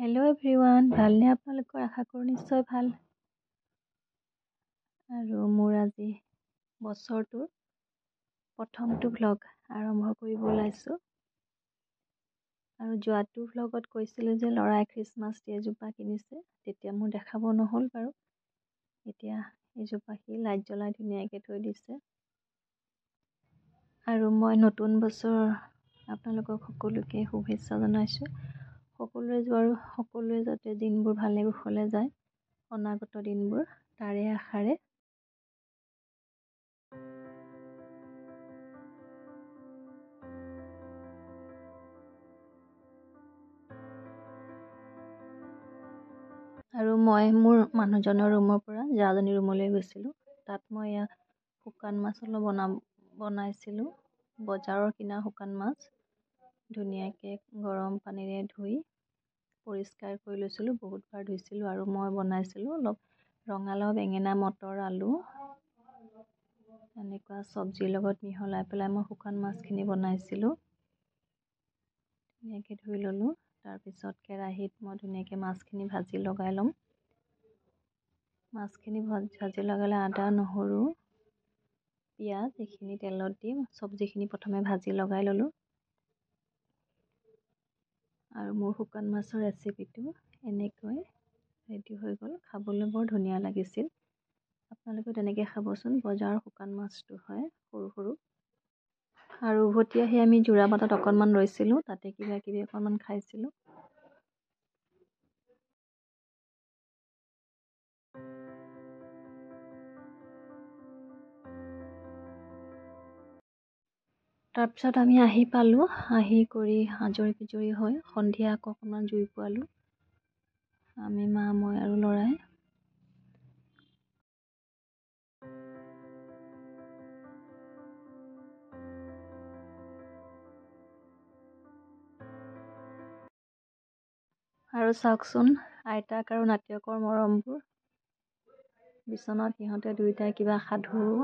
Hello' everyone, ভালনে আপোনালোকৰ? আশা কৰোঁ নিশ্চয় ভাল। আৰু মোৰ আজি বছৰটোৰ প্ৰথমটো ভ্লগ আৰম্ভ কৰিব ওলাইছোঁ। আৰু যোৱাটো ভ্লগত কৈছিলোঁ যে ল'ৰাই খ্ৰীষ্টমাছ ট্ৰি এজোপা কিনিছে, তেতিয়া মোৰ দেখাব নহ'ল বাৰু। এতিয়া এজোপা সি লাইট জ্বলাই ধুনীয়াকৈ থৈ দিছে। আৰু মই নতুন বছৰ আপোনালোকক সকলোকে শুভেচ্ছা জনাইছোঁ। সকলোৰে যাতে দিনবোৰ ভালে কুশলে যায়, অনাগত দিনবোৰ তাৰে আশাৰে। আৰু মই মোৰ মানুহজনৰ ৰুমৰ পৰা জাজনী ৰুমলৈ গৈছিলোঁ। তাত মই শুকান মাছ অলপ বনাইছিলোঁ। বজাৰৰ কিনা শুকান মাছ ধুনীয়াকৈ গৰম পানীৰে ধুই পৰিষ্কাৰ কৰি লৈছিলোঁ, বহুতবাৰ ধুইছিলোঁ। আৰু মই বনাইছিলোঁ অলপ ৰঙালাও, বেঙেনা, মটৰ, আলু এনেকুৱা চব্জিৰ লগত মিহলাই পেলাই মই শুকান মাছখিনি বনাইছিলোঁ। ধুনীয়াকৈ ধুই ল'লোঁ। তাৰপিছত কেৰাহীত মই ধুনীয়াকৈ মাছখিনি ভাজি লগাই ল'ম। মাছখিনি ভাজি লগালে আদা, নহৰু, পিঁয়াজ এইখিনি তেলত দি চব্জিখিনি প্ৰথমে ভাজি লগাই ল'লোঁ। আৰু মোৰ শুকান মাছৰ ৰেচিপিটো এনেকৈ ৰেডি হৈ গ'ল। খাবলৈ বৰ ধুনীয়া লাগিছিল। আপোনালোকে তেনেকৈ খাবচোন। বজাৰৰ শুকান মাছটো হয় সৰু সৰু। আৰু উভতি আহি আমি যোৰাবাটত অকণমান ৰৈছিলোঁ, তাতে কিবা কিবি অকণমান খাইছিলোঁ। তাৰপিছত আমি আহি পালোঁ। আহি কৰি আজৰি পিজৰি হৈ সন্ধিয়া আকৌ অকণমান জুই পোৱালোঁ। আমি মা, মই আৰু ল'ৰাই। আৰু চাওকচোন আইতাক আৰু নাতিয়কৰ মৰমবোৰ। বিচনাত সিহঁতে দুয়োটাই কিবা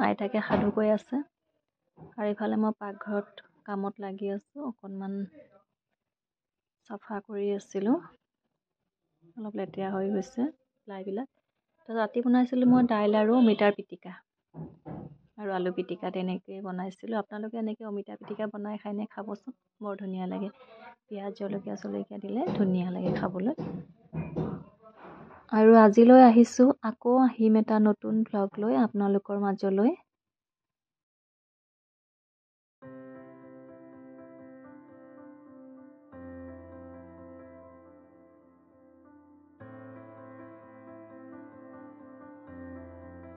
আইতাকে সাধু কৈ আছে। আৰু ইফালে মই পাকঘৰত কামত লাগি আছোঁ, অকণমান চাফা কৰি আছিলোঁ। অলপ লেতেৰা হৈ গৈছে লাইবিলাক। তাৰপিছত ৰাতি বনাইছিলোঁ মই দাইল আৰু অমিতাৰ পিটিকা আৰু আলু পিটিকা, তেনেকৈয়ে বনাইছিলোঁ। আপোনালোকে এনেকৈ অমিতা পিটিকা বনাই খাইনে? খাবচোন, বৰ ধুনীয়া লাগে। পিঁয়াজ, জলকীয়া দিলে ধুনীয়া লাগে খাবলৈ। আৰু আজিলৈ আহিছোঁ, আকৌ আহিম এটা নতুন ভ্লগ লৈ আপোনালোকৰ মাজলৈ।